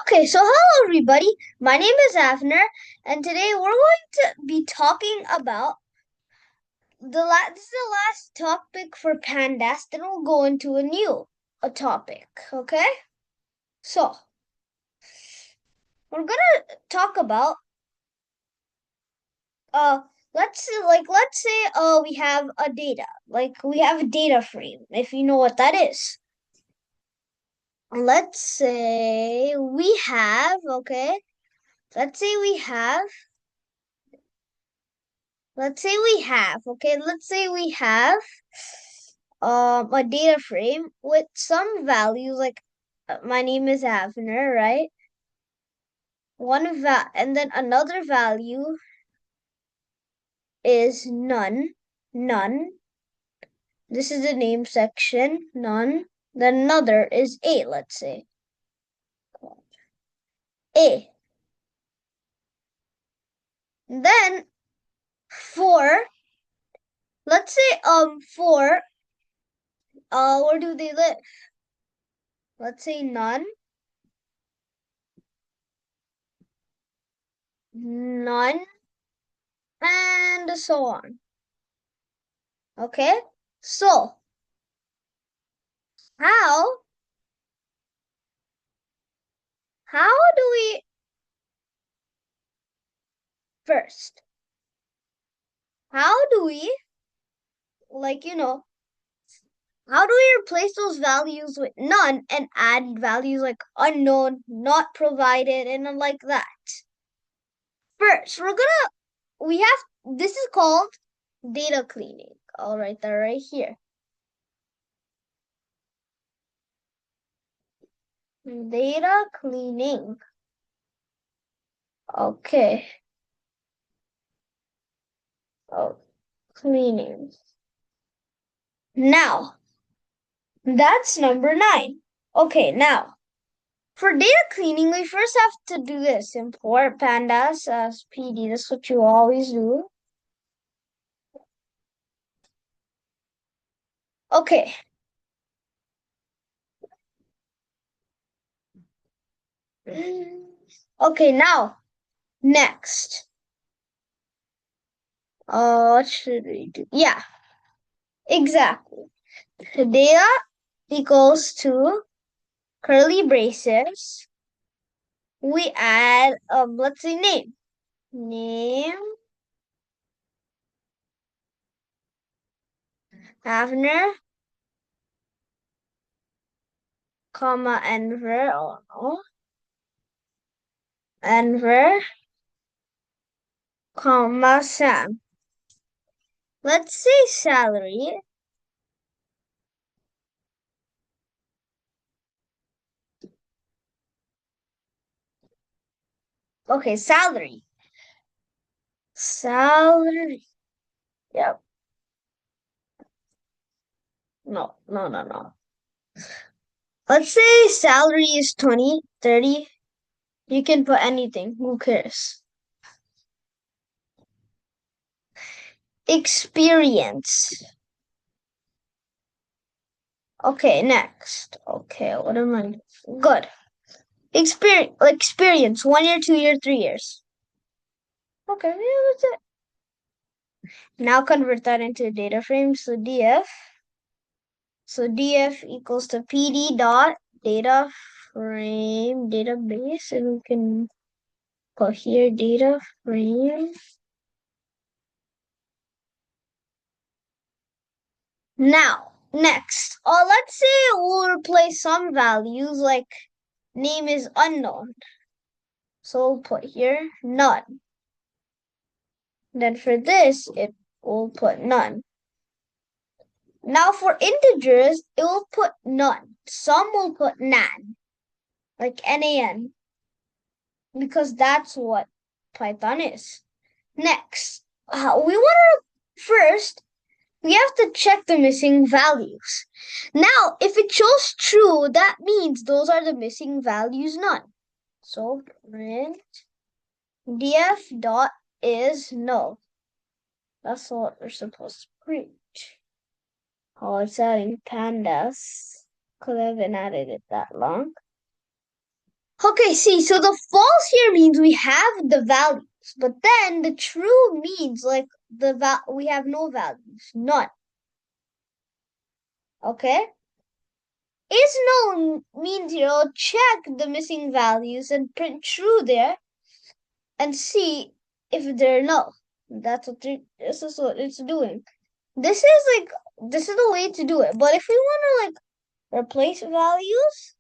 Okay, so hello everybody. My name is Avner, and today we're going to be talking about this is the last topic for pandas. Then we'll go into a topic. Okay, so we're gonna talk about uh let's say we have a data we have a data frame, if you know what that is. Let's say we have okay. Let's say we have let's say we have a data frame with some values like my name is Avner, right? And then another value is none. This is the name section, none. Then another is A, let's say. A. Then four, let's say four, where do they live? Let's say none, and so on. Okay? So, how how do we first? How do we like you know, how do we replace those values with none and add values like unknown, not provided, and like that? First, we have this is called data cleaning. I'll write that right here. Data cleaning. Okay. Oh, cleaning. Now, that's number 9. Okay, now for data cleaning, we first have to do this. Import pandas as PD. That's what you always do. Okay. Okay, now, next. What should we do? Yeah, exactly. The data equals to curly braces. We add, let's say name. Name, Avner, comma, Enver, oh no, Enver, comma, Sam. Let's say salary. Okay, salary. Salary. Yep. No, no, no, no. Let's say salary is 20, 30. You can put anything. Who cares? Experience. Okay, next. Okay, what am I? Good. Experience. 1 year, 2 year, 3 years. Okay, yeah, that's it. Now convert that into a data frame. So df. So df equals to pd dot data frame database, and we can put here data frame. Now, next, let's say we'll replace some values like name is unknown. So we'll put here none. Then for this, it will put none. Now for integers, it will put none. Some will put nan, like NaN, because that's what Python is. Next, first, we have to check the missing values. Now, if it shows true, that means those are the missing values, none. So print df dot is null. That's what we're supposed to print. Oh, it's adding pandas. Could have been added it that long. Okay, see, so the false here means we have the values, but then the true means like we have no values, none. Okay? Is known means check the missing values and print true there and see if they're null. This is what it's doing. This is the way to do it. But if we want to replace values,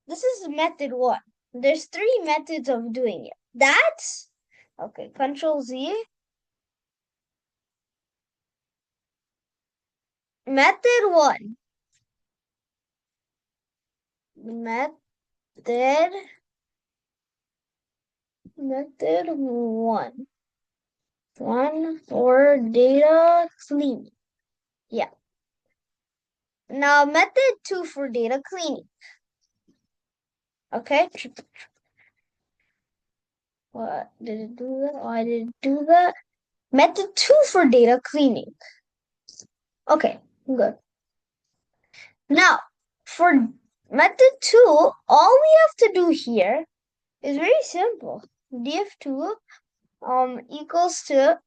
this is method one. There's three methods of doing it. That's okay. Control Z. Method one. Method method one. One for data cleaning. Yeah. Now method two for data cleaning. Okay. What did it do that? Why did it do that? Method two for data cleaning. Okay, good. Now, for method two, all we have to do here is very simple. df2 equals to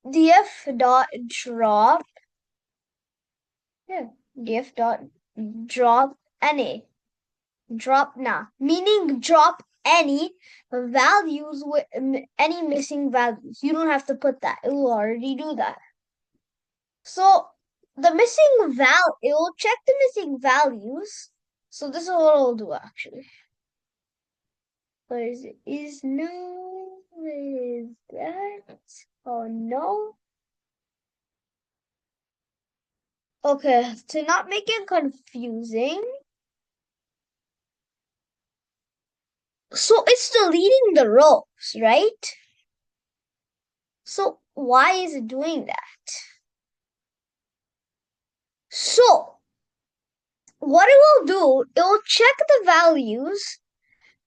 df dot drop, yeah, df dot drop na, drop na, meaning drop any values with any missing values. You don't have to put that. It will already do that. So the missing it will check the missing values. So this is what it'll do actually. What is it? Is no, what is that? Oh no. Okay, to not make it confusing. So it's deleting the rows, right? So why is it doing that? So what it will do, it will check the values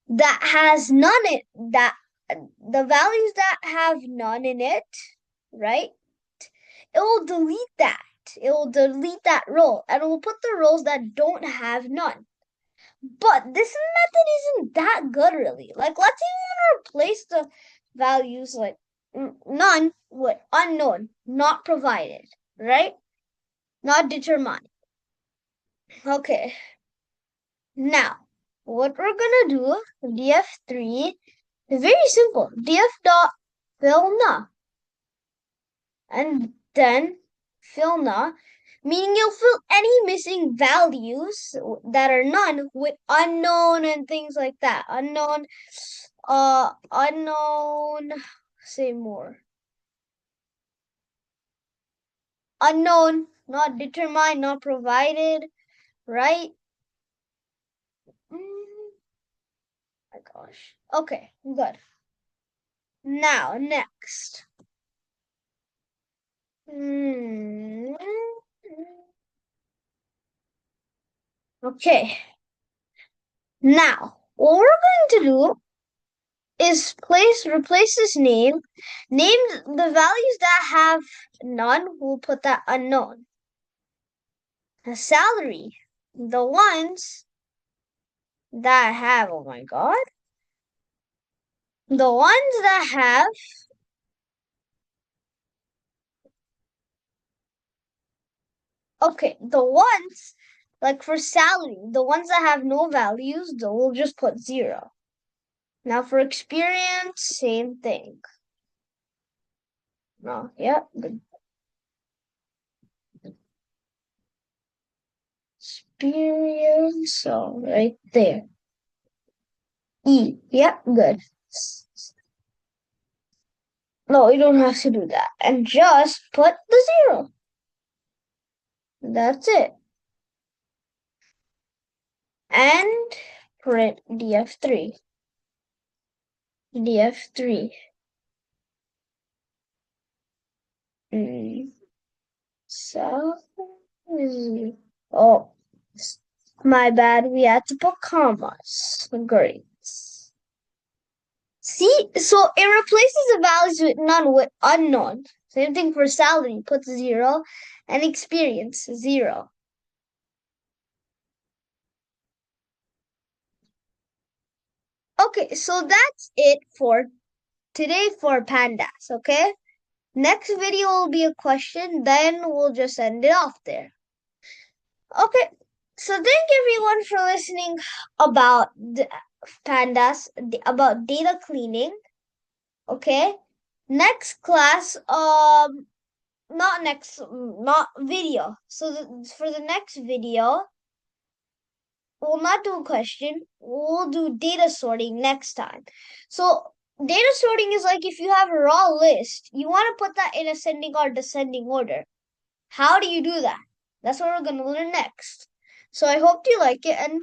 that has none in that the values that have none in it, right? It will delete that. It will delete that row and it will put the rows that don't have none. But this method isn't that good really. Like let's say we want to replace the values like none with unknown, not provided, right? Not determined. Okay. Now, what we're gonna do, df3, is very simple. df dot fill na, and then fill na, meaning you'll fill any missing values that are none with unknown and things like that. Unknown, say more. Unknown, not determined, not provided, right? My gosh. Okay, good. Now, next. Okay. Now, what we're going to do is replace this name. Name the values that have none. We'll put that unknown. The salary. The ones that have, oh my god. The ones that have okay, the ones like for salary, the ones that have no values, we'll just put 0. Now for experience, same thing. No, yeah, good. Experience, so right there. E, yeah, good. No, you don't have to do that. And just put the 0. That's it. And print df3. df3. So, oh, my bad. We had to put commas. Great. See, so it replaces the values with none with unknown. Same thing for salary, puts 0, and experience 0. Okay, so that's it for today for pandas, okay? Next video will be a question, then we'll just end it off there. Okay, so thank everyone for listening about the pandas, about data cleaning. Okay, next class, not video. So for the next video, we'll not do a question. We'll do data sorting next time. So data sorting is like if you have a raw list, you want to put that in ascending or descending order. How do you do that? That's what we're going to learn next. So I hope you like it, and